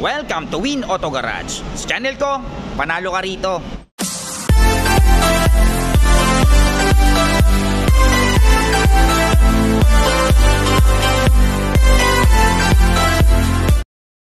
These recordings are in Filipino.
Welcome to Win Auto Garage. Sa channel ko, panalo ka rito.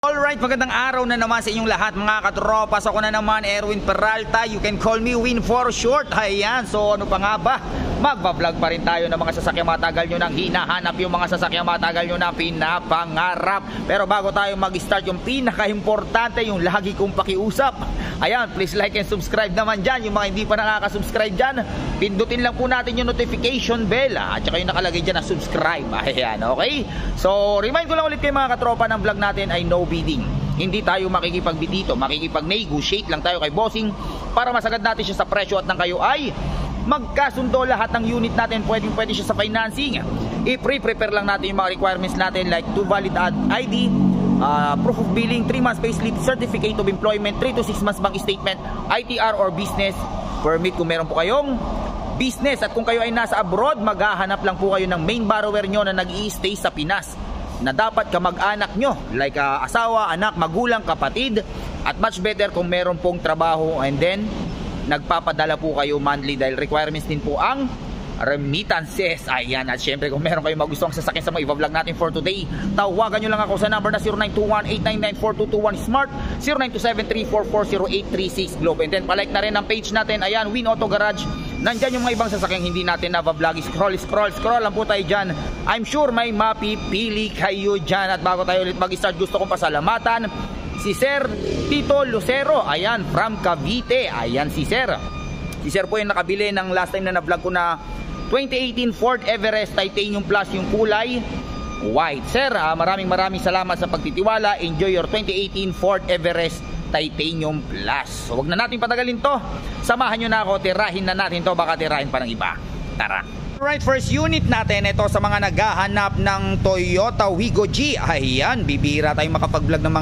Alright, magandang araw na naman sa inyong lahat mga katropas. Ako na naman, Erwin Peralta. You can call me Win for short. Ayan, so ano pa nga ba? Magbablog pa rin tayo ng mga sasakyang matagal nyo nang hinahanap, yung mga sasakyang matagal nyo na pinapangarap. Pero bago tayo mag-start, yung pinaka-importante, yung lagi kong pakiusap. Ayan, please like and subscribe naman dyan. Yung mga hindi pa nakaka-subscribe dyan, pindutin lang po natin yung notification bell. At saka yung nakalagay dyan na subscribe. Ayan, okay? So, remind ko lang ulit kayo mga katropa, ng vlog natin ay no bidding. Hindi tayo makikipagbitito, makikipag-negotiate lang tayo kay bossing para masagad natin siya sa presyo at nang kayo ay magkasundo lahat ng unit natin. Pwede siya sa financing. I-prepare lang natin yung mga requirements natin like 2 valid ID, proof of billing, 3 months payslip, certificate of employment, 3 to 6 months bank statement, ITR or business permit kung meron po kayong business. At kung kayo ay nasa abroad, maghahanap lang po kayo ng main borrower nyo na nag-i-stay sa Pinas, na dapat kamag-anak nyo like asawa, anak, magulang, kapatid. At much better kung meron pong trabaho and then nagpapadala po kayo monthly, dahil requirements din po ang remittances. Ayan, at syempre kung meron kayong magustuhang sasakyan sa mga iba-vlog natin for today, tawagan nyo lang ako sa number na 0921-899-4221 Smart, 0927-344-0836 Globe. And then palike na rin ang page natin. Ayan, Win Auto Garage. Nandyan yung mga ibang sasakyang hindi natin na-vlog. Scroll lang po tayo dyan. I'm sure may mapipili kayo dyan. At bago tayo ulit mag-start, gusto kong pasalamatan si Sir Tito Lucero, ayan, from Cavite. Ayan si Sir. Si Sir po yung nakabili ng last time na na-vlog ko na 2018 Ford Everest Titanium Plus, yung kulay white. Sir, maraming salamat sa pagtitiwala. Enjoy your 2018 Ford Everest Titanium Plus. So wag na natin patagalin to. Samahan nyo na ako, tirahin na natin to. Baka tirahin pa ng iba. Tara. Alright, first unit natin, ito sa mga naghahanap ng Toyota Wigo G. Ayan, bibira tayong makapag-vlog ng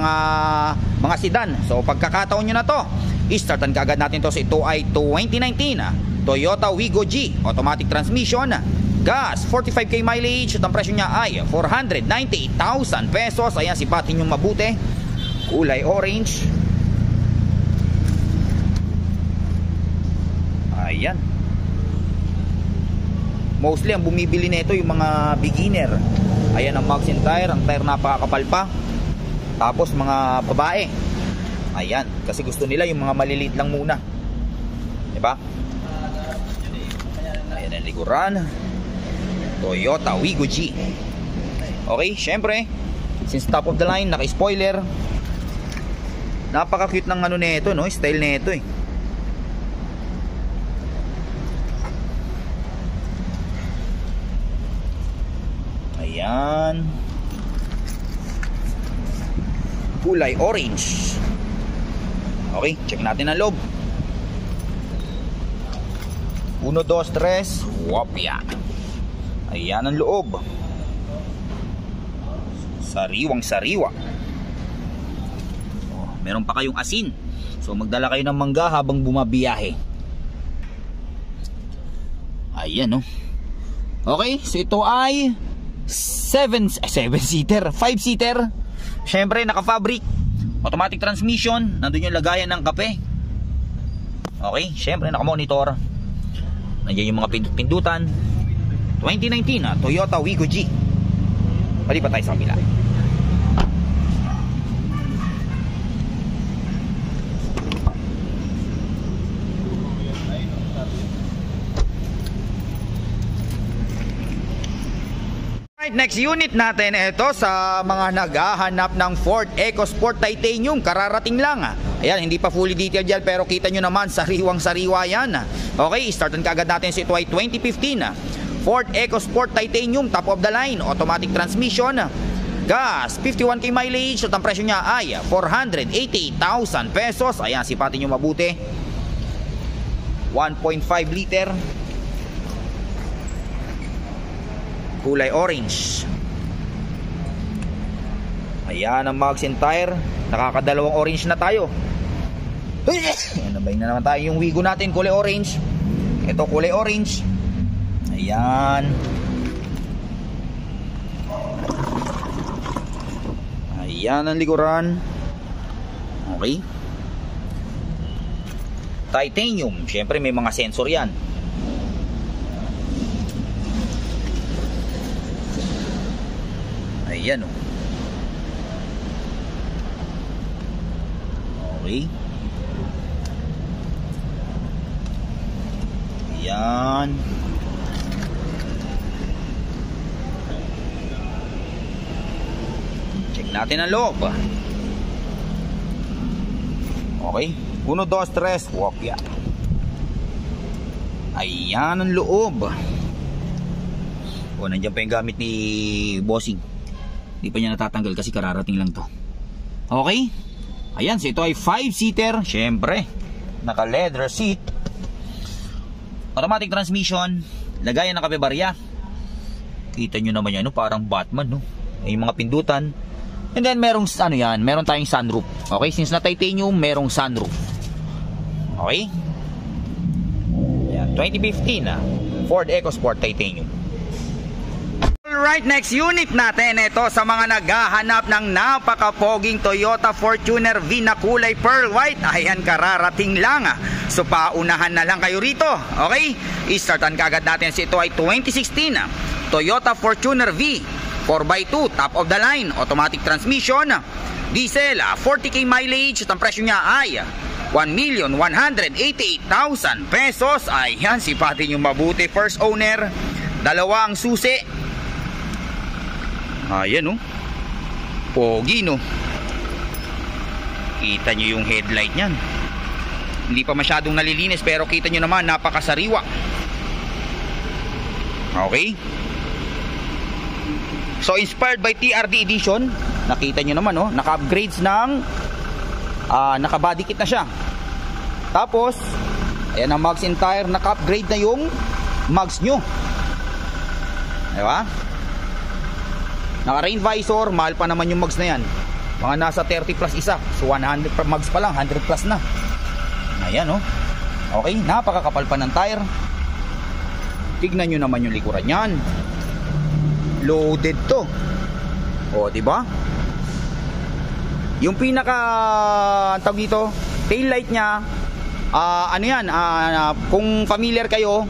mga sedan. So pagkakataon nyo na to, i-startan kaagad natin to. So ito ay 2019 Toyota Wigo G, automatic transmission, gas, 45k mileage. At ang presyo niya ay 498,000 pesos. Ayan, sipatin yung mabuti. Kulay orange. Ayan. Mostly ang bumibili nito yung mga beginner. Ayan ang mags and tire. Ang tire napakakapal pa. Tapos mga babae, ayan, kasi gusto nila yung mga maliliit lang muna, diba? Ayan ang likuran, Toyota Wigo G. Okay, syempre, since top of the line, naka-spoiler. Napaka-cute ng ano nito, no? Style nito eh. Ayan, kulay orange. Okay, check natin ang loob. 1, 2, 3. Wapya. Ayan ang loob. Sariwang sariwa. Meron pa kayong asin, so magdala kayo ng mangga habang bumabiyahe. Ayan, no? Okay, so ito ay 7-seater, 5-seater. Syempre naka-fabric, automatic transmission. Nandun yung lagayan ng kape. Okay, syempre naka-monitor. Nandiyan yung mga pindutan. 2019 Toyota Wigo G. Palipat tayo sa kabila. Next unit natin, ito sa mga naghahanap ng Ford EcoSport Titanium. Kararating lang. Ayan, hindi pa fully detailed yan, pero kita nyo naman, sariwang sariwa yan. Okay, startan kaagad natin sa ito ay 2015 Ford EcoSport Titanium, top of the line, automatic transmission, gas, 51k mileage. At ang presyo niya ay 488,000 pesos. Ayan, sipatin nyo mabuti. 1.5 liter, kulay orange. Ayan ang mags and tire. Nakakadalawang orange na tayo. Nabay na naman tayo yung Wigo natin, kulay orange. Ito kulay orange. Ayan. Ayan ang likuran. Okay. Titanium, syempre may mga sensor yan. Ayan o. Okay. Ayan. Check natin ang loob. Okay. 1, 2, 3, walk ya. Ayan ang loob. O, nandiyan pa yung gamit ni Bossing. Hindi pa niya natatanggal kasi kararating lang to. Okay. Ayan, so ito ay 5-seater. Syempre, naka leather seat, automatic transmission, lagayan ng kape-barya. Kita nyo naman yan, no? Parang Batman, no? Ay mga pindutan. And then merong ano yan, meron tayong sunroof. Okay, since na titanium, merong sunroof. Okay. Yan, 2015 Ford EcoSport Titanium. Alright, next unit natin, ito sa mga naghahanap ng napakapoging Toyota Fortuner V na kulay pearl white. Ayan, kararating lang. So paunahan na lang kayo rito. Okay, i-startan kagad natin. So ito ay 2016 Toyota Fortuner V 4x2, top of the line, automatic transmission, diesel, 40k mileage. At ang presyo niya ay 1,188,000 pesos. Ayan, sipatin yung mabuti. First owner, dalawang susi. Ayan, oh. Pogi, no? Kita nyo yung headlight nyan. Hindi pa masyadong nalilinis, pero kita nyo naman, napakasariwa. Okay. So inspired by TRD edition. Nakita nyo naman, oh, naka-upgrades ng naka-body kit na siya. Tapos ayan ang mugs and tire, naka-upgrade na yung mugs nyo. Diba? Naka-rain visor, mahal pa naman yung mugs na yan. Mga nasa 30 plus isa. So 100 mugs pa lang, 100 plus na. Ayan, oh. Okay, napakakapal pa ng tire. Tignan nyo naman yung likuran yan. Loaded to. O, diba? Yung pinaka tawag dito, tail light niya, ano yan, kung familiar kayo,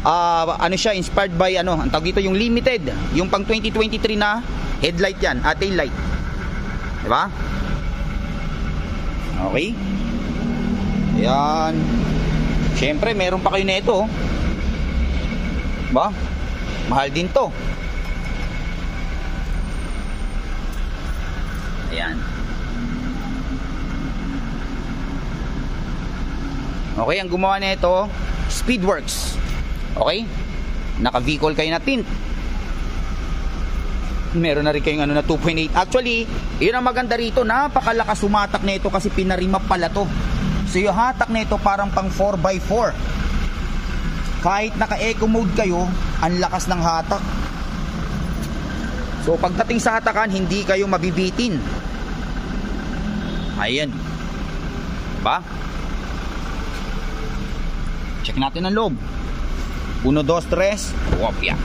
ano siya, inspired by ano, ang tawag dito, yung limited, yung pang 2023 na headlight yan, tail light. Diba? Okay. Ayan. Syempre, meron pa kayo nito. Diba? Mahal din to. Ayan. Okay, ang gumawa nito, Speedworks. Okay? Naka-vehicle kayo na tint. Meron na rin kayong ano na 2.8. Actually, yun ang maganda rito, napakalakas sumatak nito kasi pinarimap pala to. So yung hatak nito parang pang 4x4. Kahit naka-eco mode kayo, ang lakas ng hatak. So pagdating sa hatakan, hindi kayo mabibitin. Ayan. Diba? Check natin ang loob. 1, 2, 3. Wopya.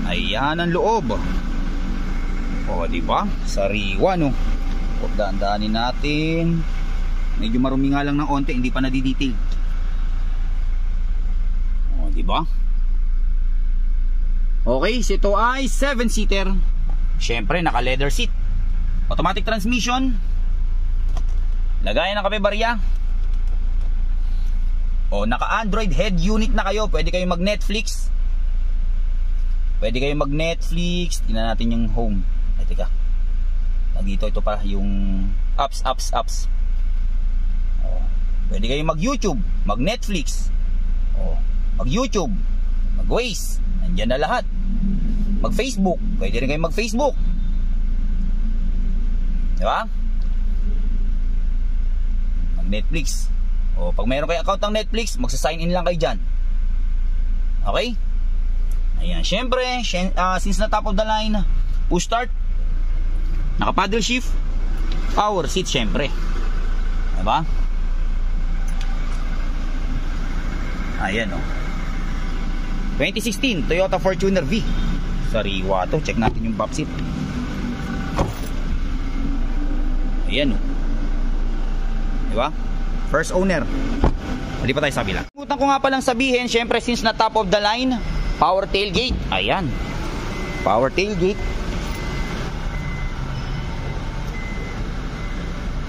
Ayan ang loob. O, diba? Sariwa, no? O, daan-daanin natin. Medyo marumi nga lang ng onte, hindi pa nadidetail. O, diba? Okay, so ito ay 7-seater. Syempre, naka leather seat. Automatic transmission. Lagayan ng kape-barya. O, naka Android head unit na kayo. Pwede kayong mag Netflix. Pwede kayong mag Netflix. Tingnan natin yung home. Ay, teka. Dito, ito pa yung apps. O, pwede kayong mag YouTube, mag Netflix. O, mag YouTube, mag Waze. Nandiyan na lahat. Mag Facebook. Pwede rin kayong mag Facebook. Diba? Mag Netflix. O, pag mayroon kayo account ng Netflix, magsa-sign in lang kayo dyan. Okay? Ayan, syempre, since na top of the line, push start, naka paddle shift, power seat syempre. Diba? Ayan, o. 2016 Toyota Fortuner V. Sariwa to. Check natin yung bump seat. Ayan, diba? First owner. Hindi pa tayo sa kabila. Kalimutan ko nga palang sabihin, syempre since na top of the line, power tailgate. Ayan, power tailgate.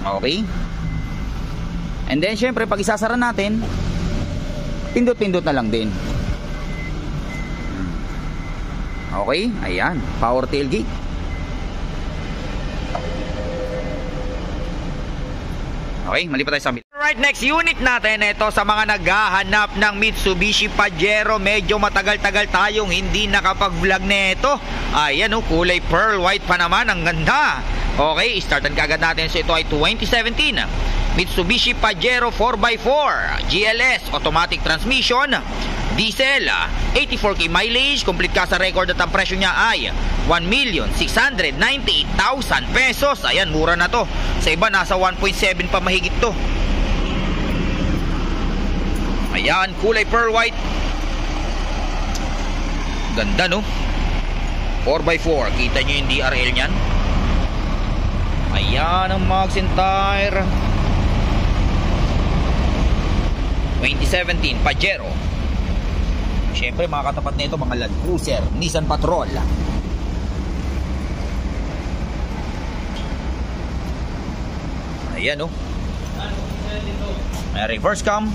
Okay. And then syempre pag isasara natin, pindot-pindot na lang din. Okay, ayan, power tailgate. Okay, mali pa tayo sa kabila. Alright, next unit natin, ito sa mga naghahanap ng Mitsubishi Pajero. Medyo matagal-tagal tayong hindi nakapag-vlog nito. Ayan, kulay pearl white pa naman, ang ganda. Okay, startan kaagad natin. So ito ay 2017 Mitsubishi Pajero 4x4 GLS automatic transmission, diesel, 84k mileage, complete ka sa record at ang presyo niya ay 1,698,000 pesos. Ayan, mura na to. Sa iba nasa 1.7 pa mahigit to. Ayan, kulay pearl white. Ganda, no? 4x4. Kita nyo yung DRL nyan. Ayan ang mags and tire. 2017 Pajero. Siyempre mga katapat na ito, mga Land Cruiser, Nissan Patrol. Ayan, may reverse cam.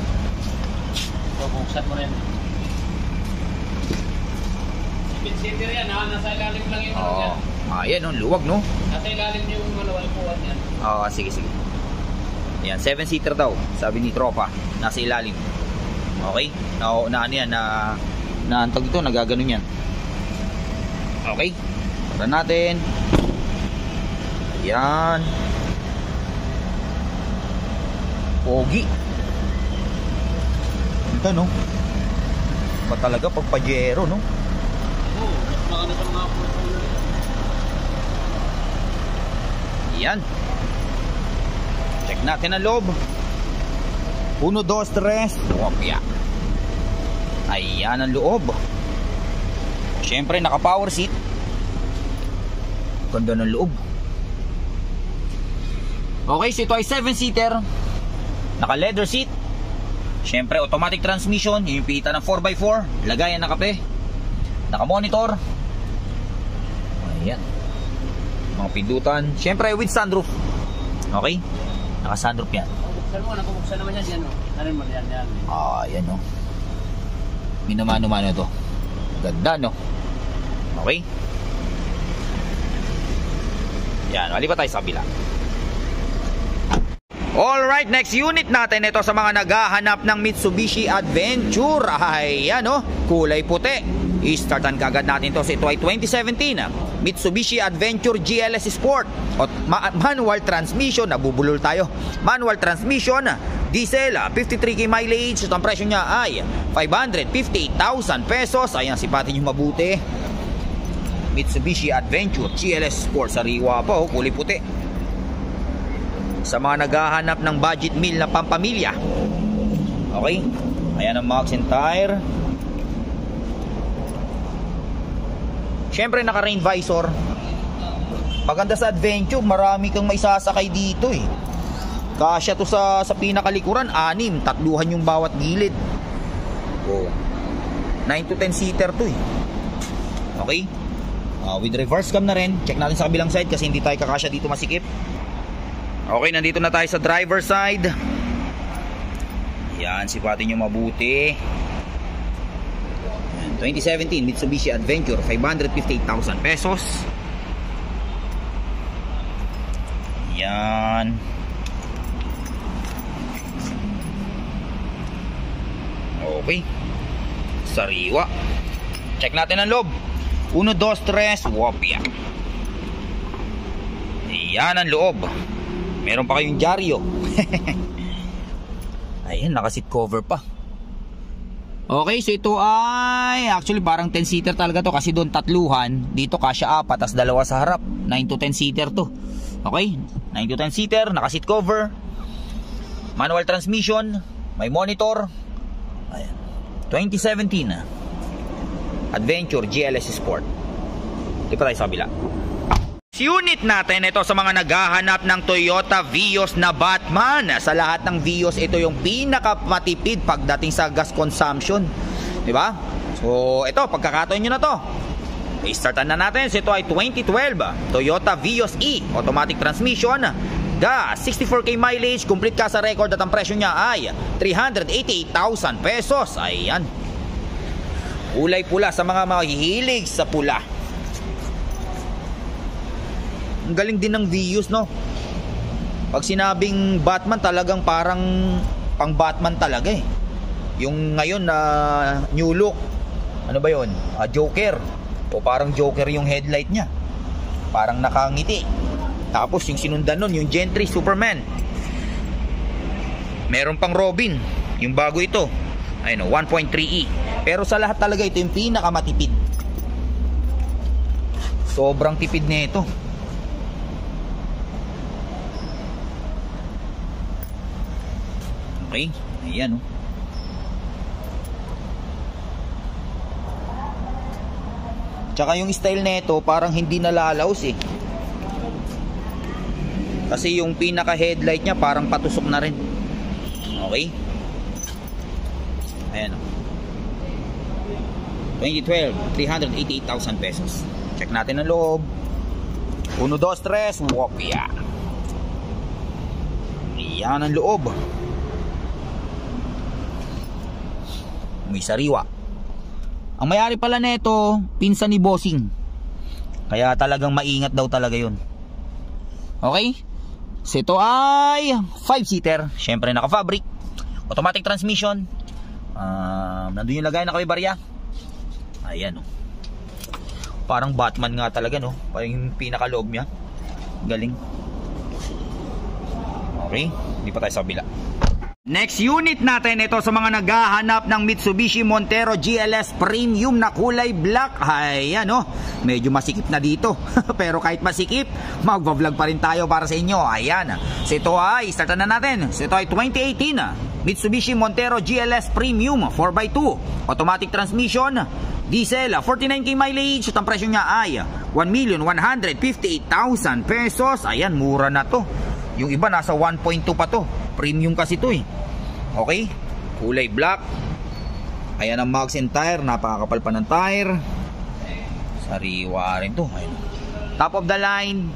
Buksan mo rin. Seven-seater yan, nasa ilalim lang yung yan. Ayan, luwag, no? Nasa ilalim yung upuan yan. Sige. Ayan, 7-seater daw, sabi ni Tropa. Nasa ilalim. Okay? Ano yan, naantog ito, nagaganon yan. Okay? Para natin. Ayan. Pogi. Ito, no? Ba talaga pag Pajero, no? Oo, maganda sa mga puno. Yan. Check natin ang loob. 1, 2, 3. Kopya. Ayan ang loob. Siyempre naka power seat. Ganda ng loob. Okay, so ito ay 7-seater. Naka leather seat. Siyempre automatic transmission. Yung pita ng 4x4. Lagayan na kape. Naka monitor. Ayan, mga pindutan. Siyempre with sunroof. Okay, naka sunroof yan. Buksan mo, nakabuksan naman yan. Ano mo yan? Ayan, no? Minamano-mano to. Ganda, no? Okay. Yan, mali pa tayo sa kabila. Alright, next unit natin ito sa mga naghahanap ng Mitsubishi Adventure. Ayan, no? Kulay puti. I-startan kagad natin to. So ito ay 2017 Mitsubishi Adventure GLS Sport manual transmission. Nabubulol tayo. Manual transmission, diesel, 53k mileage. Ito ang presyo niya ay 558,000 pesos. Ayan, sipatin nyo mabuti. Mitsubishi Adventure GLS Sport. Sariwa pa, kulay puti. Sa mga naghahanap ng budget meal na pampamilya. Okay, ayan ang mags and tire. Siyempre naka rain visor. Maganda sa Adventure, marami kang maisasakay dito eh. Kasya to sa pinakalikuran, 6, tatluhan yung bawat gilid. 9 to 10 seater to eh. Okay, with reverse cam na rin. Check natin sa kabilang side kasi hindi tayo kakasya dito masikip. Okay, nandito na tayo sa driver side. Yan, sipatin nyo mabuti. 2017 Mitsubishi Adventure, 558,000 pesos. Yan. Okay, sariwa. Check natin ang loob. 1, 2, 3. Wopya. Yan ang loob. Meron pa kayong dyaryo. Ayan, naka-seat cover pa. Okay, so ito ay actually parang 10-seater talaga to kasi doon tatluhan. Dito kasya 4, tas 2 sa harap. 9 to 10-seater to. Okay, 9 to 10-seater, naka-seat cover, manual transmission, may monitor. Ayan, 2017 Adventure GLS Sport. Di pa tayo sa kabila. Unit natin ito sa mga naghahanap ng Toyota Vios na Batman. Sa lahat ng Vios, ito yung pinakamatipid pagdating sa gas consumption, di ba? So ito, pagkakataon nyo na to. I-startan na natin. Ito ay 2012 Toyota Vios E automatic transmission, gas, 64k mileage, complete ka sa record at ang presyo niya ay 388,000 pesos. Ayan, kulay pula sa mga mahihilig sa pula. Ang galing din ng Vios, no? Pag sinabing Batman, talagang parang pang Batman talaga eh. Yung ngayon na new look, ano ba yun? Joker. O parang Joker yung headlight niya, parang nakangiti. Tapos yung sinundan nun, yung Gentry Superman. Meron pang Robin, yung bago ito, ayun, 1.3e. Pero sa lahat talaga, ito yung pinakamatipid. Sobrang tipid na ito. Okay, ayan, oh. Tsaka yung style nito parang hindi nalalaos eh. Kasi yung pinaka headlight niya parang patusok na rin. Okay? Ayan, oh. 2012, 388,000 pesos. Check natin ang loob. 1, 2, 3, wopya. Ayan ang loob. May sariwa. Ang mayari pala nito, pinsan ni Bossing. Kaya talagang maingat daw talaga yun. Okay? So ito ay 5-seater. Siyempre naka-fabric, automatic transmission. Nandun yung lagay na kabibarya. Ayan, oh. Parang Batman nga talaga, no? Parang yung pinakaloob niya. Galing. Okay, hindi pa tayo sa kabila. Next unit natin, ito sa mga naghahanap ng Mitsubishi Montero GLS Premium na kulay black. Ayan, oh, medyo masikip na dito. Pero kahit masikip, magva-vlog pa rin tayo para sa inyo. Ayan, so ito ay, startan na natin. So ito ay 2018 Mitsubishi Montero GLS Premium 4x2 automatic transmission, diesel, 49k mileage. At ang presyo niya ay 1,158,000 pesos. Ayan, mura na to. Yung iba nasa 1.2 pa to. Premium kasi to eh. Okay, kulay black. Ayan ang mags and tire. Napakakapal pa ng tire. Sariwa rin to. Ayan. Top of the line,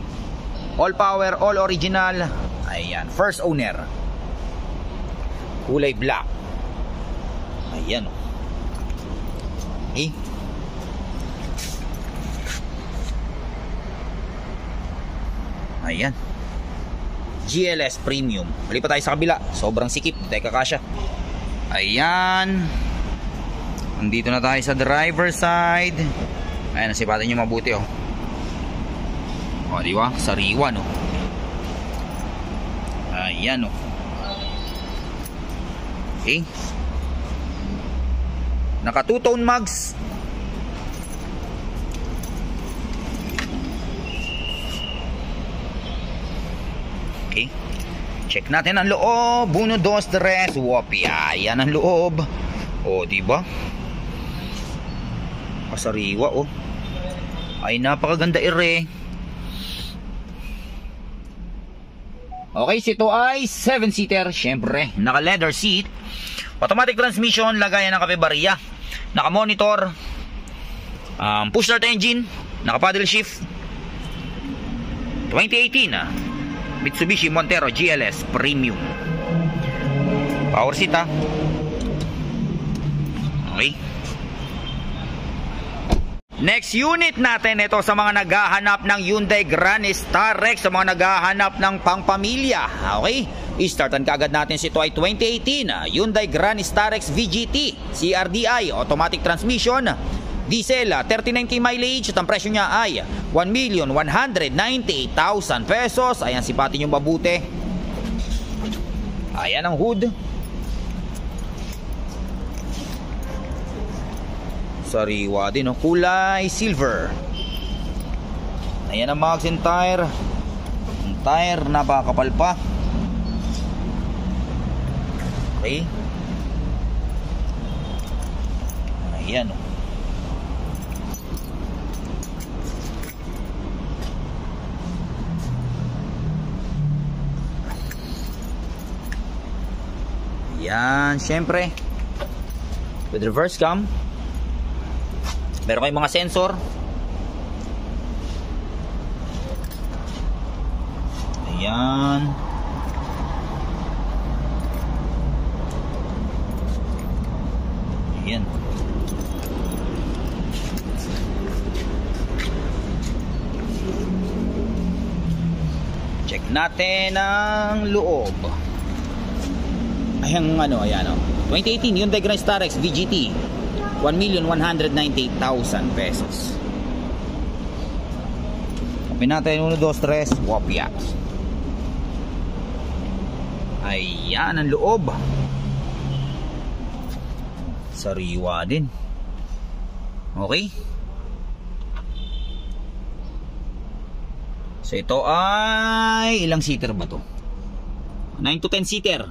all power, all original. Ayan, first owner. Kulay black. Ayan, oh. Okay. Ayan, GLS Premium. Malipat tayo sa kabila. Sobrang sikip, hindi tayo kakasya. Ayan, nandito na tayo sa driver side. Ayan, nasipatin nyo mabuti, oh. O, diba? Sariwa, no? Ayan, oh. Okay. Naka two-tone mags. Okay. Check natin ang loob. 1, 2, 3, wopya. Yan ang loob. O, diba? Kasariwa, oh. Ay, napakaganda ire. Okay, ito ay 7-seater. Syempre, naka leather seat, automatic transmission, lagayan ng kape-barya, naka monitor, push start engine, naka paddle shift. 2018 Mitsubishi Montero GLS Premium. Power seat, ha. Okay. Next unit natin, ito sa mga naghahanap ng Hyundai Grand Starex, sa mga naghahanap ng pangpamilya. Okay, i-startan kaagad natin. Ito ay 2018 Hyundai Grand Starex VGT CRDI automatic transmission, diesel, 39k mileage. At ang presyo niya ay 1,198,000 pesos. Ayan, sipatin yung mabuti. Ayan ang hood. Sariwa din, oh. Kulay silver. Ayan ang mags and tire. Ang tire napakapal pa. Okay. Ayan, oh. Ayan, syempre with reverse cam. Meron kayong mga sensor. Ayan. Ayan. Check natin ang loob. Ayan, ayan, 2018 Hyundai Grand Starex VGT, 1,198,000 pesos. Kapin natin, 1, 2, 3, wapya. Ayan ang loob. Sariwa din. Okay. So ito ay ilang seater ba to? 9 to 10 seater.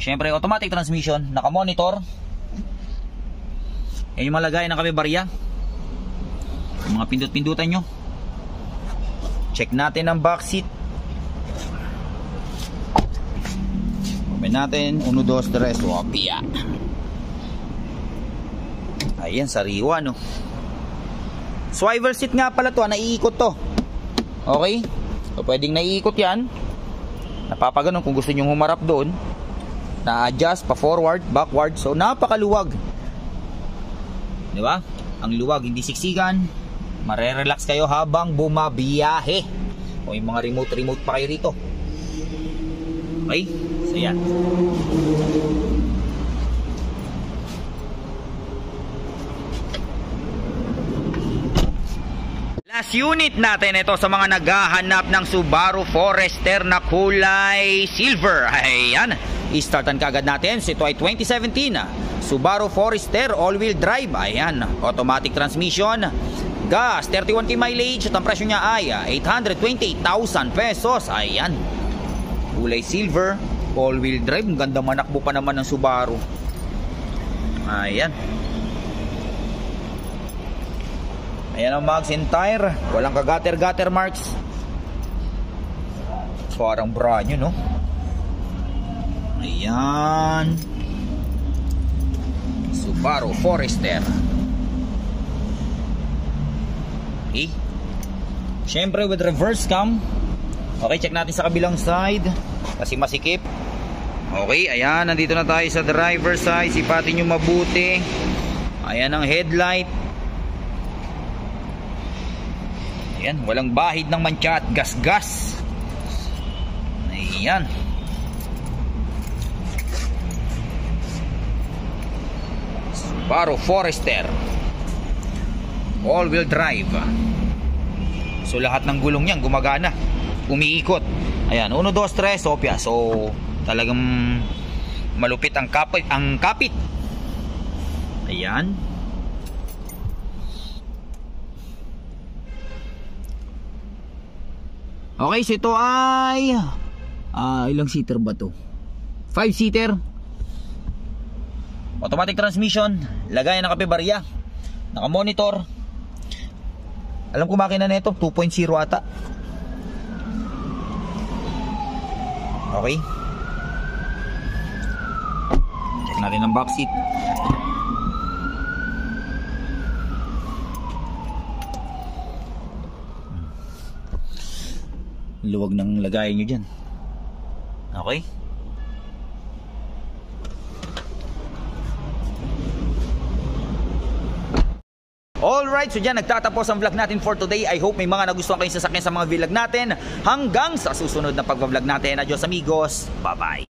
Syempre automatic transmission, naka-monitor. Yan yung malagay ng kami barya. Yung mga pindot-pindutan nyo. Check natin ang back seat. Open natin, 1, 2, 3, wapya. Ayan, sariwa no. Swivel seat nga pala to, naiikot to. Okay? So pwedeng naiikot yan. Napapaganon kung gusto nyo humarap doon. Na-adjust pa forward, backward. So napakaluwag. Di ba? Ang luwag, hindi siksikan. Marerelax kayo habang bumabiyahe. O yung mga remote pa kayo rito. Okay? So yan. Last unit natin ito sa mga naghahanap ng Subaru Forester na kulay silver. Ayan. I-startan kagad natin. So ito ay 2017 Subaru Forester all-wheel drive. Ayan. Automatic transmission. Gas, 31k mileage. At ang presyo niya ay 828,000 pesos. Ayan. Kulay silver. All-wheel drive. Ang ganda manakbo pa naman ng Subaru. Ayan. Ayan ang mags and tire. Walang kagater-gater marks. Parang brand new, no? Ayan. Subaru Forester. Okay. Siyempre with reverse cam. Okay, check natin sa kabilang side. Kasi masikip. Okay, ayan. Nandito na tayo sa driver side. Sipatin nyo mabuti. Ayan ang headlight. Ayan, walang bahid ng mantsa at gas-gas. Ayan. Subaru Forester all-wheel drive. So lahat ng gulong niyan gumagana, umiikot. Ayan, 1, 2, 3, sopya. So talagang malupit ang kapit. Ayan. Okay, so ito ay ilang seater ba to? 5 seater. Automatic transmission. Lagayan ng kapebarya. Naka-monitor. Alam ko makina na ito 2.0 ata. Okay. Check natin ang back seat. Luwag ng lagayan nyo dyan. Okay. Alright, so dyan nagtatapos ang vlog natin for today. I hope may mga nagustuhan kayong sasakyan sa mga vlog natin. Hanggang sa susunod na pag-vlog natin. Adios amigos. Bye bye.